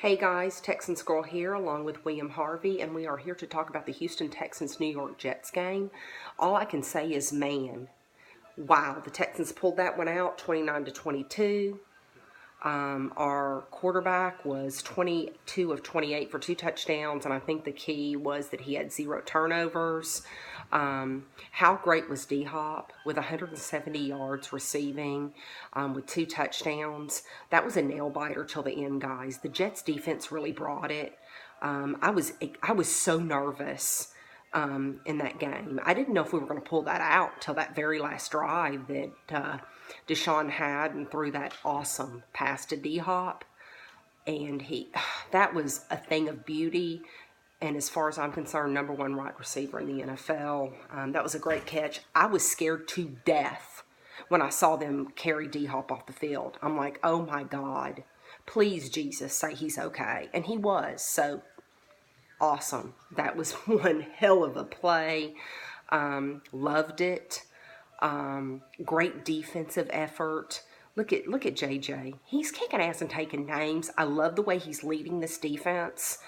Hey guys, Texans Girl here along with William Harvey, and we are here to talk about the Houston Texans New York Jets game. All I can say is, man, wow, the Texans pulled that one out 29-22. Our quarterback was 22 of 28 for 2 touchdowns, and I think the key was that he had 0 turnovers. How great was D-Hop with 170 yards receiving with 2 touchdowns? That was a nail-biter till the end, guys. The Jets defense really brought it. I was so nervous in that game. I didn't know if we were going to pull that out till that very last drive that Deshaun had and threw that awesome pass to D-Hop. And that was a thing of beauty. And as far as I'm concerned, number 1 wide receiver in the NFL. That was a great catch. I was scared to death when I saw them carry D-Hop off the field. I'm like, oh my God, please, Jesus, say he's okay. And he was. So awesome. That was one hell of a play. Loved it. Great defensive effort. Look at JJ. He's kicking ass and taking names. I love the way he's leading this defense.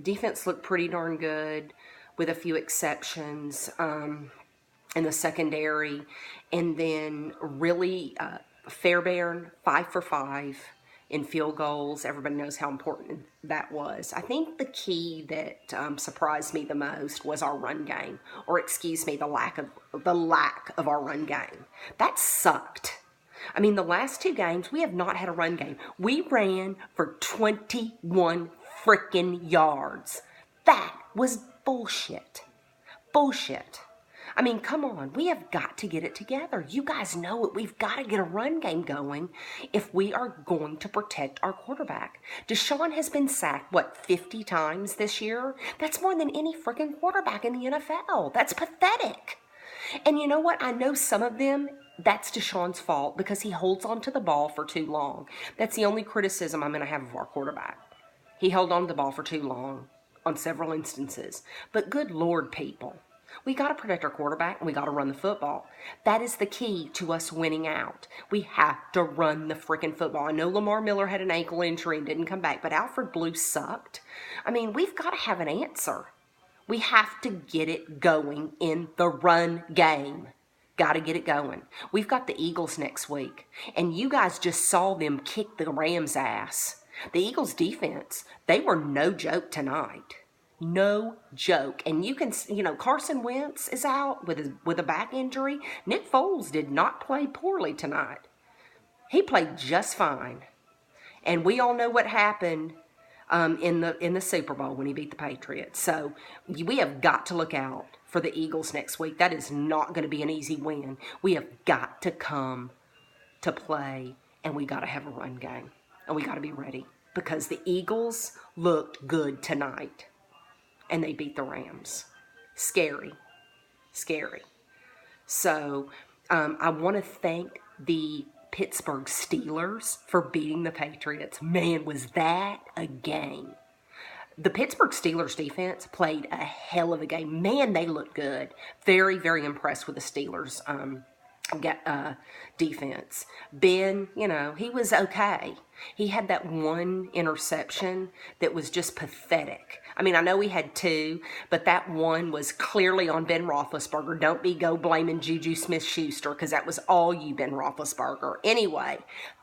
Defense looked pretty darn good with a few exceptions in the secondary. And then really Fairbairn, 5 for 5 in field goals. Everybody knows how important that was. I think the key that surprised me the most was our run game, or excuse me, the lack of our run game. That sucked. I mean, the last 2 games, we have not had a run game. We ran for 21 freaking yards. That was bullshit. Bullshit. I mean, come on. We have got to get it together. You guys know it. We've got to get a run game going if we are going to protect our quarterback. Deshaun has been sacked, 50 times this year? That's more than any freaking quarterback in the NFL. That's pathetic. And you know what? I know some of them, that's Deshaun's fault because he holds on to the ball for too long. That's the only criticism I'm going to have of our quarterback. He held on to the ball for too long on several instances. But good Lord, people, we got to protect our quarterback and we got to run the football. That is the key to us winning out. We have to run the freaking football. I know Lamar Miller had an ankle injury and didn't come back, but Alfred Blue sucked. I mean, we've got to have an answer. We have to get it going in the run game. Got to get it going. We've got the Eagles next week, and you guys just saw them kick the Rams' ass. The Eagles' defense, they were no joke tonight. No joke. And you can, Carson Wentz is out with a back injury. Nick Foles did not play poorly tonight. He played just fine. And we all know what happened in the Super Bowl when he beat the Patriots. So we have got to look out for the Eagles next week. That is not going to be an easy win. We have got to come to play, and we got to have a run game, and we got to be ready because the Eagles looked good tonight, and they beat the Rams. Scary. So I want to thank the Pittsburgh Steelers for beating the Patriots. Man, was that a game. The Pittsburgh Steelers defense played a hell of a game. Man, they looked good. Very, very impressed with the Steelers defense. Ben, he was okay. He had that one interception that was just pathetic. I mean, I know he had 2, but that one was clearly on Ben Roethlisberger. Don't go blaming Juju Smith-Schuster because that was all you, Ben Roethlisberger. Anyway,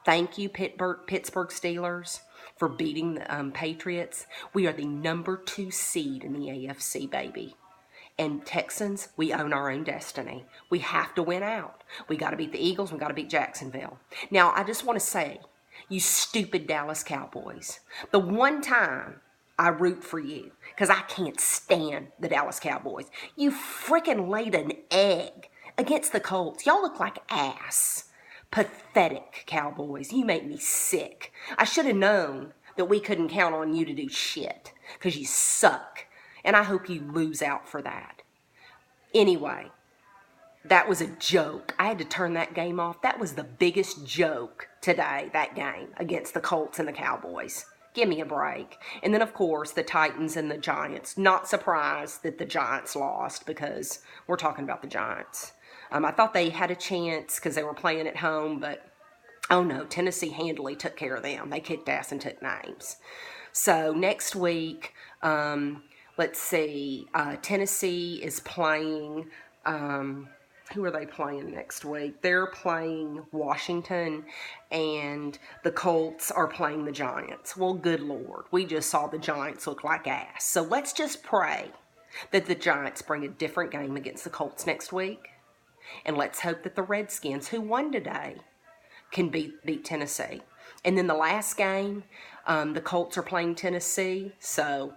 thank you, Pittsburgh Steelers, for beating the Patriots. We are the number 2 seed in the AFC, baby. And Texans, we own our own destiny. We have to win out. We got to beat the Eagles. We got to beat Jacksonville. Now, I just want to say, you stupid Dallas Cowboys, the one time I root for you, because I can't stand the Dallas Cowboys, you freaking laid an egg against the Colts. Y'all look like ass. Pathetic Cowboys. You make me sick. I should have known that we couldn't count on you to do shit, because you suck. And I hope you lose out for that. Anyway, that was a joke. I had to turn that game off. That was the biggest joke today, that game, against the Colts and the Cowboys. Give me a break. And then, of course, the Titans and the Giants. Not surprised that the Giants lost because we're talking about the Giants. I thought they had a chance because they were playing at home, but Oh no, Tennessee handily took care of them. They kicked ass and took names. So next week, let's see, Tennessee is playing. Who are they playing next week? They're playing Washington, and the Colts are playing the Giants. Well, good Lord, we just saw the Giants look like ass. So let's just pray that the Giants bring a different game against the Colts next week. And let's hope that the Redskins, who won today, can beat Tennessee. And then the last game, the Colts are playing Tennessee. So,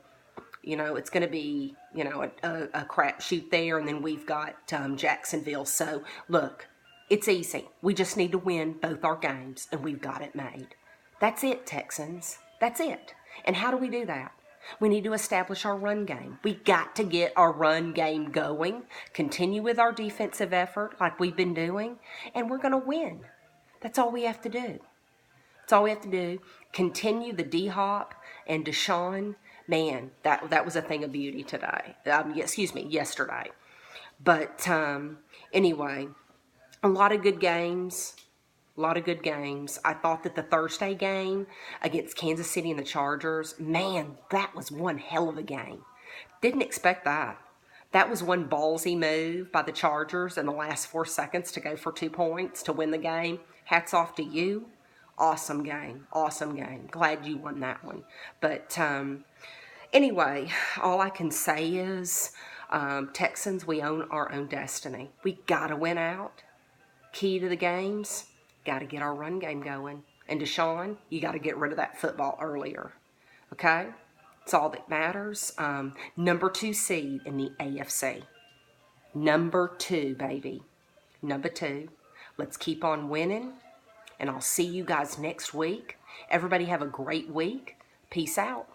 it's going to be, a crapshoot there. And then we've got Jacksonville. So, look, it's easy. We just need to win both our games, and we've got it made. That's it, Texans. That's it. And how do we do that? We need to establish our run game. We got to get our run game going, continue with our defensive effort like we've been doing, and we're going to win. That's all we have to do. That's all we have to do. Continue the D-Hop and Deshaun. Man, that was a thing of beauty today. Yesterday. But anyway, a lot of good games. I thought that the Thursday game against Kansas City and the Chargers, man, that was one hell of a game. Didn't expect that. That was one ballsy move by the Chargers in the last 4 seconds to go for 2 points to win the game. Hats off to you. Awesome game. Glad you won that one. But anyway, all I can say is, Texans, we own our own destiny. We got to win out. Key to the games, got to get our run game going. And Deshaun, you got to get rid of that football earlier. Okay? It's all that matters. Number 2 seed in the AFC. Number 2, baby. Number 2. Let's keep on winning. And I'll see you guys next week. Everybody have a great week. Peace out.